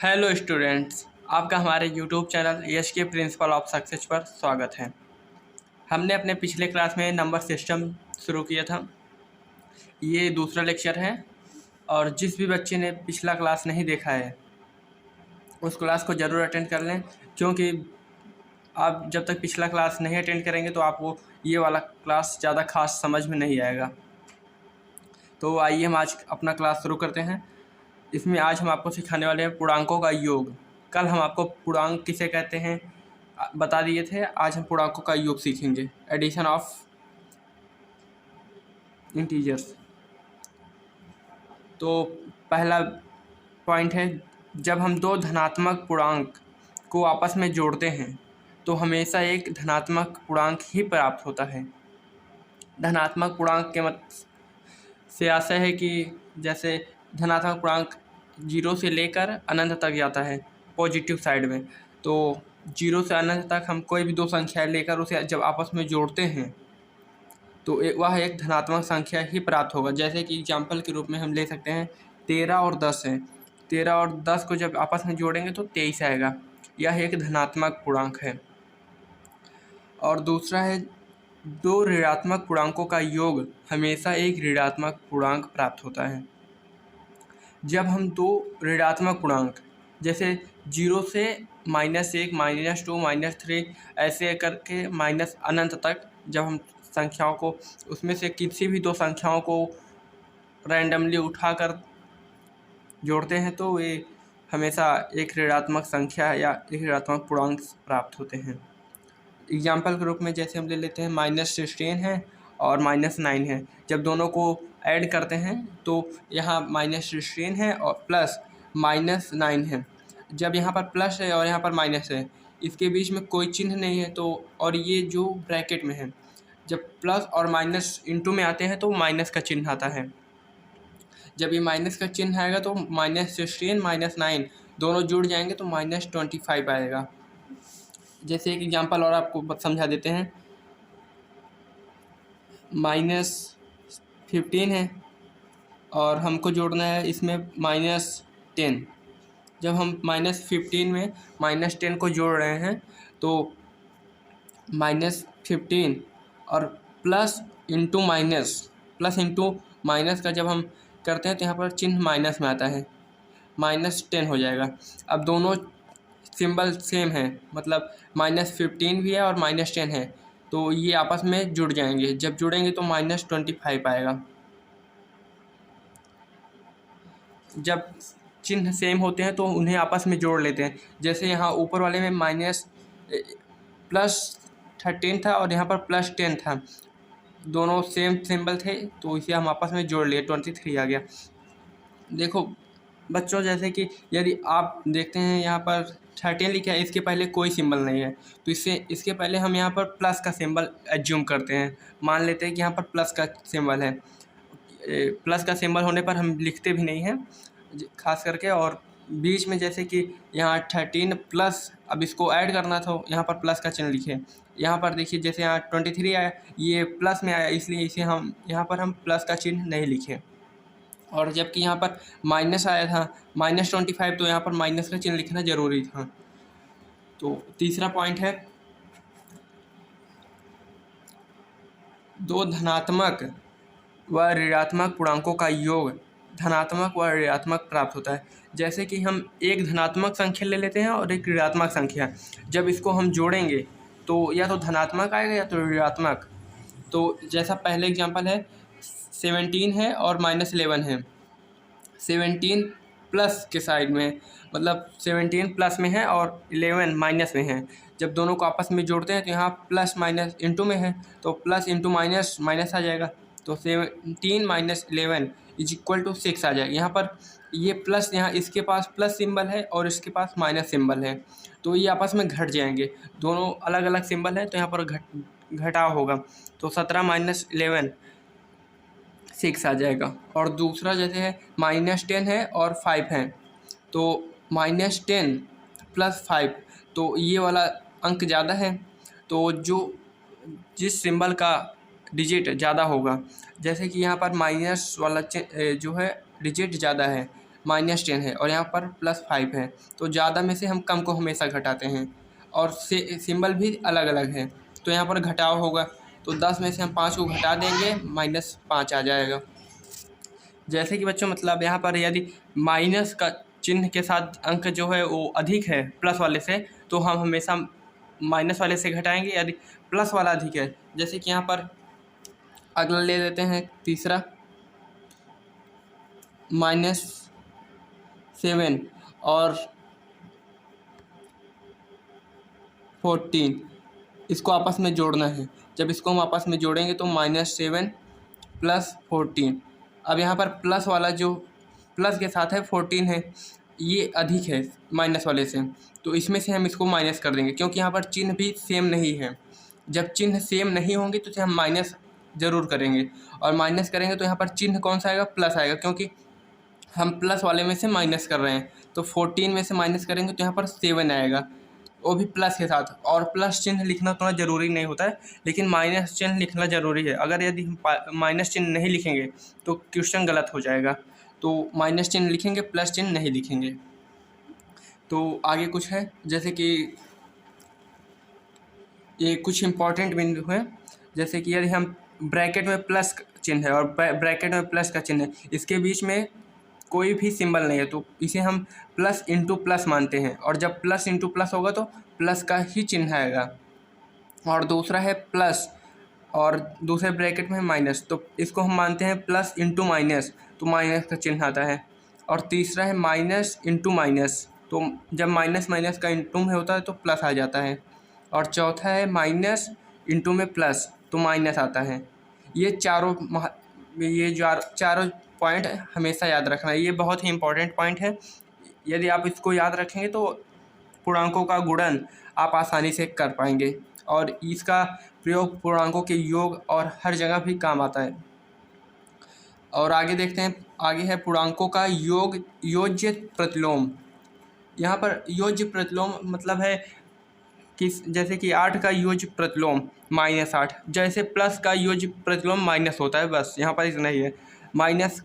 Hello students, आपका हमारे YouTube channel यश के प्रिंसिपल ऑफ सक्सेस पर स्वागत है। हमने अपने पिछले क्लास में नंबर सिस्टम शुरू किया था। ये दूसरा लेक्चर है और जिस भी बच्चे ने पिछला क्लास नहीं देखा है उस क्लास को ज़रूर अटेंड कर लें, क्योंकि आप जब तक पिछला क्लास नहीं अटेंड करेंगे तो आपको ये वाला क्लास ज़्यादा खास समझ में नहीं आएगा। तो आइए हम आज अपना क्लास शुरू करते हैं। इसमें आज हम आपको सिखाने वाले हैं पूर्णांकों का योग। कल हम आपको पूर्णांक किसे कहते हैं बता दिए थे। आज हम पूर्णांकों का योग सीखेंगे, एडिशन ऑफ इंटीजर्स। तो पहला पॉइंट है, जब हम दो धनात्मक पूर्णांक को आपस में जोड़ते हैं तो हमेशा एक धनात्मक पूर्णांक ही प्राप्त होता है। धनात्मक पूर्णांक के मत से आशय है कि जैसे धनात्मक पूर्णांक 0 से लेकर अनंत तक जाता है पॉजिटिव साइड में, तो 0 से अनंत तक हम कोई भी दो संख्या लेकर उसे जब आपस में जोड़ते हैं तो वह एक धनात्मक संख्या ही प्राप्त होगा। जैसे कि एग्जाम्पल के रूप में हम ले सकते हैं 13 और 10 है। 13 और 10 को जब आपस में जोड़ेंगे तो 23 आएगा। यह एक धनात्मक पूर्णांक है। और दूसरा है, दो ऋणात्मक पूर्णांकों का योग हमेशा एक ऋणात्मक पूर्णांक प्राप्त होता है। जब हम दो ऋणात्मक पूर्णांक जैसे 0 से -1, -2, -3 ऐसे करके माइनस अनंत तक जब हम संख्याओं को उसमें से किसी भी दो संख्याओं को रैंडमली उठाकर जोड़ते हैं तो वे हमेशा एक ऋणात्मक संख्या या एक ऋणात्मक पूर्णांक प्राप्त होते हैं। एग्जाम्पल के रूप में जैसे हम ले लेते हैं -16 है और -9 है। जब दोनों को ऐड करते हैं तो यहाँ -16 है और प्लस -9 है। जब यहाँ पर प्लस है और यहाँ पर माइनस है, इसके बीच में कोई चिन्ह नहीं है तो, और ये जो ब्रैकेट में है, जब प्लस और माइनस इंटू में आते हैं तो माइनस का चिन्ह आता है। जब ये माइनस का चिन्ह आएगा तो -16 -9 दोनों जुड़ जाएंगे तो -25 आएगा। जैसे एक एग्जांपल और आपको समझा देते हैं, -15 है और हमको जोड़ना है इसमें -10। जब हम -15 में -10 को जोड़ रहे हैं तो -15 और प्लस इंटू माइनस का जब हम करते हैं तो यहाँ पर चिन्ह माइनस में आता है, -10 हो जाएगा। अब दोनों सिंबल सेम है, मतलब -15 भी है और -10 है, तो ये आपस में जुड़ जाएंगे। जब जुड़ेंगे तो -25 आएगा। जब चिन्ह सेम होते हैं तो उन्हें आपस में जोड़ लेते हैं। जैसे यहाँ ऊपर वाले में +13 था और यहाँ पर +10 था, दोनों सेम सिंबल थे तो इसे हम आपस में जोड़ लिए, 23 आ गया। देखो बच्चों, जैसे कि यदि आप देखते हैं यहाँ पर 13 लिखा है, इसके पहले कोई सिंबल नहीं है तो इसके पहले हम यहाँ पर प्लस का सिंबल एज्यूम करते हैं। मान लेते हैं कि यहाँ पर प्लस का सिंबल है। प्लस का सिंबल होने पर हम लिखते भी नहीं हैं खास करके। और बीच में जैसे कि यहाँ 13 प्लस, अब इसको ऐड करना था, यहाँ पर प्लस का चिन्ह लिखे। यहाँ पर देखिए जैसे यहाँ 23 आया, ये प्लस में आया, इसलिए इसे हम यहाँ पर हम प्लस का चिन्ह नहीं लिखे। और जबकि यहाँ पर माइनस आया था -25, तो यहाँ पर माइनस का चिन्ह लिखना ज़रूरी था। तो तीसरा पॉइंट है, दो धनात्मक व ऋणात्मक पूर्णांकों का योग धनात्मक व ऋणात्मक प्राप्त होता है। जैसे कि हम एक धनात्मक संख्या ले लेते हैं और एक ऋणात्मक संख्या, जब इसको हम जोड़ेंगे तो या तो धनात्मक आएगा या तो ऋणात्मक। तो जैसा पहले एग्जांपल है, 17 है और -11 है। 17 प्लस के साइड में, मतलब 17 प्लस में है और 11 माइनस में है। जब दोनों को आपस में जोड़ते हैं तो यहाँ प्लस माइनस इंटू में है, तो प्लस इंटू माइनस माइनस आ जाएगा, तो 17 - 11 = 6 आ जाएगा। यहाँ पर ये प्लस, यहाँ इसके पास प्लस सिंबल है और इसके पास माइनस सिंबल है, तो ये आपस में घट जाएंगे। दोनों अलग अलग सिंबल है तो यहाँ पर घटाव होगा, तो 17 - 11 6 आ जाएगा। और दूसरा जैसे है -10 है और 5 है, तो -10 + 5, तो ये वाला अंक ज़्यादा है, तो जिस सिंबल का डिजिट ज़्यादा होगा, जैसे कि यहाँ पर माइनस वाला जो है डिजिट ज़्यादा है, -10 है और यहाँ पर +5 है, तो ज़्यादा में से हम कम को हमेशा घटाते हैं और से सिंबल भी अलग अलग है, तो यहाँ पर घटाव होगा। तो 10 में से हम 5 को घटा देंगे, -5 आ जाएगा। जैसे कि बच्चों मतलब यहाँ पर यदि माइनस का चिन्ह के साथ अंक जो है वो अधिक है प्लस वाले से, तो हम हमेशा माइनस वाले से घटाएंगे। यदि प्लस वाला अधिक है, जैसे कि यहाँ पर अगला ले लेते हैं तीसरा, -7 और 14, इसको आपस में जोड़ना है। जब इसको हम आपस में जोड़ेंगे तो -7 + 14। अब यहाँ पर प्लस वाला जो प्लस के साथ है 14 है, ये अधिक है माइनस वाले से, तो इसमें से हम इसको माइनस कर देंगे, क्योंकि यहाँ पर चिन्ह भी सेम नहीं है। जब चिन्ह सेम नहीं होंगे तो इसे हम माइनस ज़रूर करेंगे, और माइनस करेंगे तो यहाँ पर चिन्ह कौन सा आएगा? प्लस आएगा, क्योंकि हम प्लस वाले में से माइनस कर रहे हैं। तो 14 में से माइनस करेंगे तो यहाँ पर 7 आएगा, वो भी प्लस के साथ। और प्लस चिन्ह लिखना थोड़ा ज़रूरी नहीं होता है, लेकिन माइनस चिन्ह लिखना ज़रूरी है। अगर यदि हम माइनस चिन्ह नहीं लिखेंगे तो क्वेश्चन गलत हो जाएगा। तो माइनस चिन्ह लिखेंगे, प्लस चिन्ह नहीं लिखेंगे। तो आगे कुछ है, जैसे कि ये कुछ इम्पॉर्टेंट बिंदु है, जैसे कि यदि हम ब्रैकेट में प्लस चिन्ह है और ब्रैकेट में प्लस का चिन्ह है, इसके बीच में कोई भी सिंबल नहीं है, तो इसे हम प्लस इंटू प्लस मानते हैं, और जब प्लस इंटू प्लस होगा तो प्लस का ही चिन्ह आएगा। और दूसरा है प्लस और दूसरे ब्रैकेट में माइनस, तो इसको हम मानते हैं प्लस इंटू माइनस, तो माइनस का चिन्ह आता है। और तीसरा है माइनस इंटू माइनस, तो जब माइनस माइनस का इंटू में होता है तो प्लस आ जाता है। और चौथा है माइनस इंटू में प्लस, तो माइनस आता है। ये चारों पॉइंट हमेशा याद रखना है, ये बहुत ही इम्पोर्टेंट पॉइंट है। यदि आप इसको याद रखेंगे तो पूर्णांकों का गुणन आप आसानी से कर पाएंगे, और इसका प्रयोग पूर्णांकों के योग और हर जगह भी काम आता है। और आगे देखते हैं, आगे है पूर्णांकों का योज्य प्रतिलोम। यहाँ पर योज्य प्रतिलोम मतलब है कि जैसे कि 8 का योज्य प्रतिलोम -8, जैसे प्लस का योज्य प्रतिलोम माइनस होता है, बस यहाँ पर इतना ही है। -10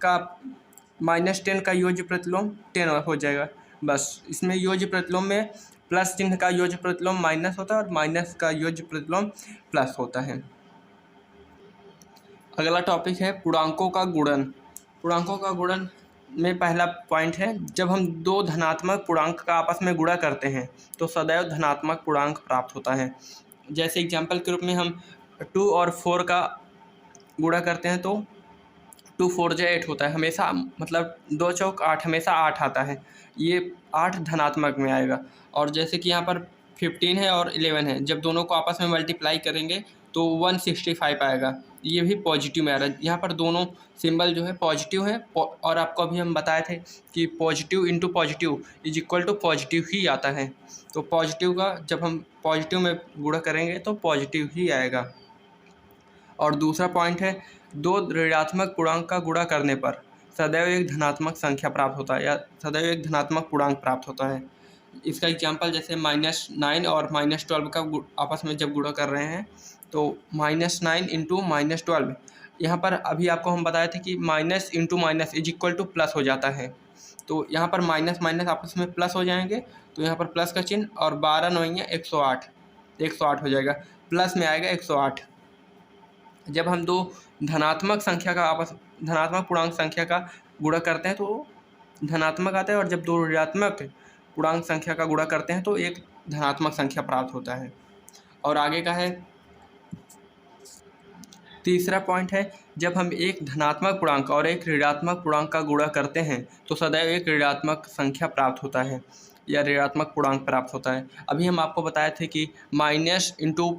का योज्य प्रतिलोम 10 हो जाएगा, बस। इसमें योज्य प्रतिलोम में प्लस चिन्ह का योज्य प्रतिलोम माइनस होता है और माइनस का योज्य प्रतिलोम प्लस होता है। अगला टॉपिक है पूर्णांकों का गुणन। पूर्णांकों का गुणन में पहला पॉइंट है, जब हम दो धनात्मक पूर्णांक का आपस में गुणा करते हैं तो सदैव धनात्मक पूर्णांक प्राप्त होता है। जैसे एग्जाम्पल के रूप में हम 2 और 4 का गुणा करते हैं तो 2 4 × 8 होता है हमेशा, मतलब 2 चौक 8, हमेशा 8 आता है, ये 8 धनात्मक में आएगा। और जैसे कि यहाँ पर 15 है और 11 है, जब दोनों को आपस में मल्टीप्लाई करेंगे तो 165 आएगा, ये भी पॉजिटिव में आ रहा है। यहाँ पर दोनों सिंबल जो है पॉजिटिव है, और आपको अभी हम बताए थे कि positive into positive is equal to positive ही आता है। तो पॉजिटिव का जब हम पॉजिटिव में गुणा करेंगे तो पॉजिटिव ही आएगा। और दूसरा पॉइंट है, दो ऋणात्मक पूर्णांक का गुणा करने पर सदैव एक धनात्मक संख्या प्राप्त होता है, या सदैव एक धनात्मक पूर्णांक प्राप्त होता है। इसका एग्जाम्पल जैसे -9 और -12 का आपस में जब गुणा कर रहे हैं तो -9 इंटू -12, यहाँ पर अभी आपको हम बताए थे कि minus into minus is equal two plus हो जाता है। तो यहाँ पर माइनस माइनस आपस में प्लस हो जाएंगे, तो यहाँ पर प्लस का चिन्ह, और 12 9 108 हो जाएगा, प्लस में आएगा 108। जब हम दो धनात्मक पूर्णांक संख्या का गुणा करते हैं तो धनात्मक आता है, और जब दो ऋणात्मक पूर्णांक संख्या का गुणा करते हैं तो एक धनात्मक संख्या प्राप्त होता है। और आगे का है तीसरा पॉइंट है, जब हम एक धनात्मक पूर्णांक और एक ऋणात्मक पूर्णांक का गुणा करते हैं तो सदैव एक ऋणात्मक संख्या प्राप्त होता है, या ऋणात्मक पूर्णांक प्राप्त होता है। अभी हम आपको बताए थे कि minus into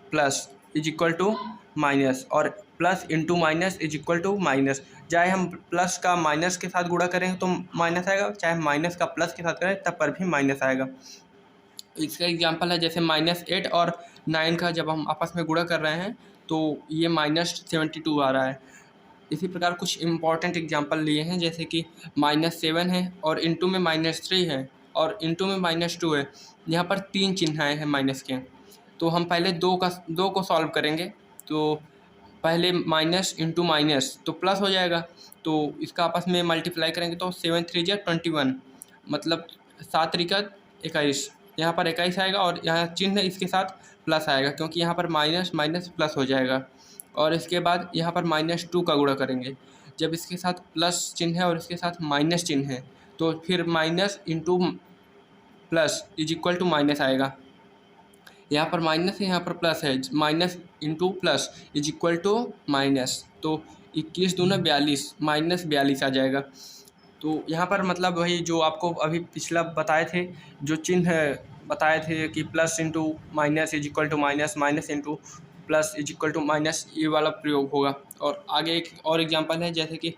plus is equal to minus, और plus into minus is equal to minus. चाहे हम प्लस का माइनस के साथ गुणा करें तो माइनस आएगा, चाहे माइनस का प्लस के साथ करें तब पर भी माइनस आएगा। इसका एग्जांपल है जैसे -8 और 9 का जब हम आपस में गुणा कर रहे हैं तो ये -72 आ रहा है। इसी प्रकार कुछ इम्पॉर्टेंट एग्जांपल लिए हैं, जैसे कि -7 है और इंटू में -3 है और इंटू में -2 है। यहाँ पर 3 चिन्ह आए हैं माइनस के, तो हम पहले दो को सॉल्व करेंगे। तो पहले माइनस इंटू माइनस तो प्लस हो जाएगा, तो इसका आपस में मल्टीप्लाई करेंगे तो 7 3 जा 21, मतलब 7 त्रिका 21। यहाँ पर 21 आएगा और यहाँ चिन्ह इसके साथ प्लस आएगा, क्योंकि यहाँ पर माइनस माइनस प्लस हो जाएगा। और इसके बाद यहाँ पर -2 का गुणा करेंगे। जब इसके साथ प्लस चिन्ह है और इसके साथ माइनस चिन्ह है तो फिर minus into plus is equal to minus आएगा। यहाँ पर माइनस है, यहाँ पर प्लस है, minus into plus is equal to minus, तो 21 दूना 42, -42 आ जाएगा। तो यहाँ पर मतलब वही जो आपको अभी पिछला बताए थे, जो चिन्ह बताए थे कि plus into minus is equal to minus, minus into plus is equal to minus, ये वाला प्रयोग होगा। और आगे एक और एग्जांपल है, जैसे कि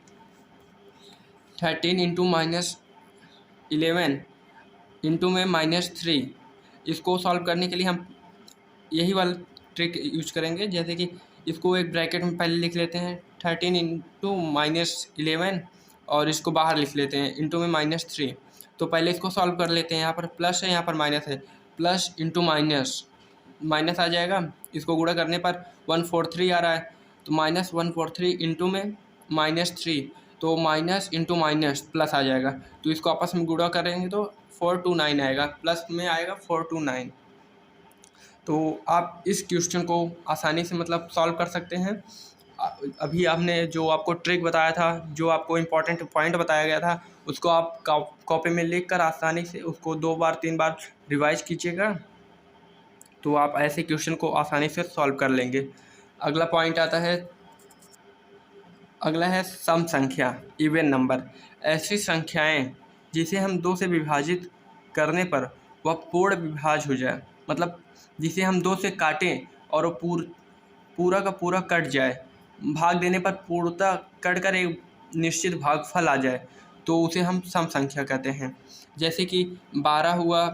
13 इंटू -11 इंटू में -3। इसको सॉल्व करने के लिए हम यही वाला ट्रिक यूज करेंगे, जैसे कि इसको एक ब्रैकेट में पहले लिख लेते हैं 13 इंटू -11 और इसको बाहर लिख लेते हैं इंटू में -3। तो पहले इसको सॉल्व कर लेते हैं। यहाँ पर प्लस है, यहाँ पर माइनस है, प्लस इंटू माइनस माइनस आ जाएगा। इसको गुणा करने पर 143 आ रहा है, तो -143 इंटू में -3, तो माइनस इंटू माइनस प्लस आ जाएगा। तो इसको आपस में गुणा करेंगे तो 429 आएगा, प्लस में आएगा 429। तो आप इस क्वेश्चन को आसानी से मतलब सॉल्व कर सकते हैं। अभी आपने जो आपको ट्रिक बताया था, जो आपको इम्पोर्टेंट पॉइंट बताया गया था, उसको आप कॉपी में लिख कर आसानी से उसको 2 बार 3 बार रिवाइज कीजिएगा, तो आप ऐसे क्वेश्चन को आसानी से सॉल्व कर लेंगे। अगला पॉइंट आता है, अगला है सम संख्या, इवन नंबर। ऐसी संख्याएं जिसे हम 2 से विभाजित करने पर वह पूर्ण विभाज्य हो जाए, मतलब जिसे हम 2 से काटें और वो पूरा का पूरा कट जाए, भाग देने पर पूर्णतः कट कर एक निश्चित भागफल आ जाए, तो उसे हम सम संख्या कहते हैं। जैसे कि 12 हुआ,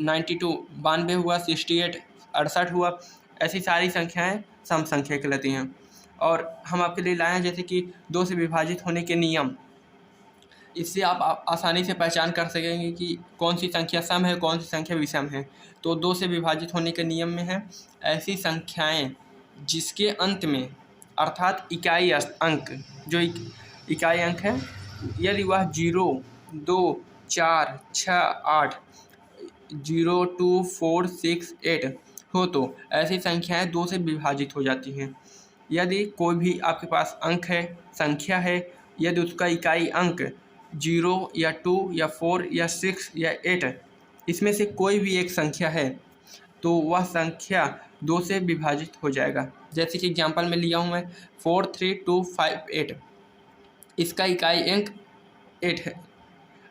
92 92 हुआ, 68 68 हुआ, ऐसी सारी संख्याएं सम संख्या कहलाती हैं। और हम आपके लिए लाए हैं जैसे कि 2 से विभाजित होने के नियम। इससे आप आसानी से पहचान कर सकेंगे कि कौन सी संख्या सम है, कौन सी संख्या विषम है। तो 2 से विभाजित होने के नियम में है, ऐसी संख्याएं जिसके अंत में अर्थात इकाई अंक, जो इकाई अंक है, यदि वह 0, 2, 4, 6, 8, 0, 2, 4, 6, 8 हो तो ऐसी संख्याएं 2 से विभाजित हो जाती हैं। यदि कोई भी आपके पास अंक है, संख्या है, यदि उसका इकाई अंक 0 या 2 या 4 या 6 या 8 इसमें से कोई भी एक संख्या है, तो वह संख्या 2 से विभाजित हो जाएगा। जैसे कि एग्जांपल में लिया हूँ मैं 43258, इसका इकाई अंक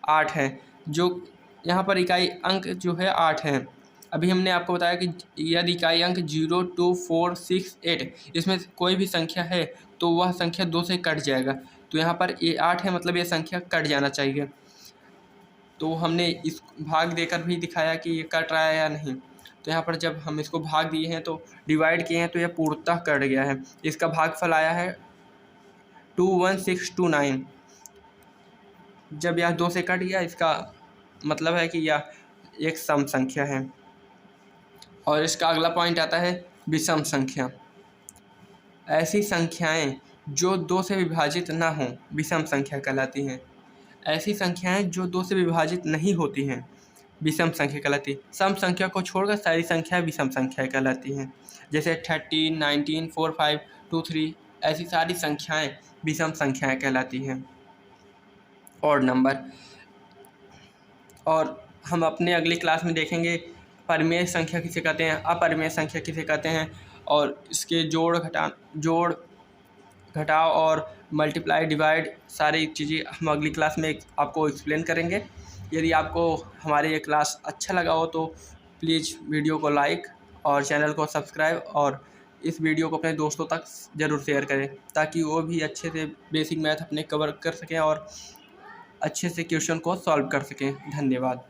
8 है, जो यहाँ पर इकाई अंक जो है 8 है। अभी हमने आपको बताया कि यदि इकाई अंक 0, 2, 4, 6, 8 इसमें कोई भी संख्या है तो वह संख्या 2 से कट जाएगा। तो यहाँ पर ये 8 है, मतलब ये संख्या कट जाना चाहिए। तो हमने इस भाग देकर भी दिखाया कि ये कट रहा है या नहीं। तो यहाँ पर जब हम इसको भाग दिए हैं तो डिवाइड किए हैं तो यह पूर्णतः कट गया है। इसका भागफल आया है 21629। जब यह 2 से कट गया, इसका मतलब है कि यह एक सम संख्या है। और इसका अगला पॉइंट आता है विषम संख्या। ऐसी संख्याएं जो 2 से विभाजित ना हों विषम संख्या कहलाती हैं। ऐसी संख्याएं जो 2 से विभाजित नहीं होती हैं विषम संख्या कहलाती। सम संख्या को छोड़कर सारी संख्याएं विषम संख्या कहलाती हैं। जैसे 13, 19, 4, 5, 2, 3 ऐसी सारी संख्याएं विषम संख्याएं कहलाती हैं। Odd number. और हम अपने अगली क्लास में देखेंगे परिमेय संख्या किसे कहते हैं, अपरिमेय संख्या किसे कहते हैं, और इसके जोड़ घटाव और मल्टीप्लाई डिवाइड सारी चीज़ें हम अगली क्लास में आपको एक्सप्लेन करेंगे। यदि आपको हमारे ये क्लास अच्छा लगा हो तो प्लीज़ वीडियो को लाइक और चैनल को सब्सक्राइब, और इस वीडियो को अपने दोस्तों तक ज़रूर शेयर करें, ताकि वो भी अच्छे से बेसिक मैथ अपने कवर कर सकें और अच्छे से क्वेश्चन को सॉल्व कर सकें। धन्यवाद।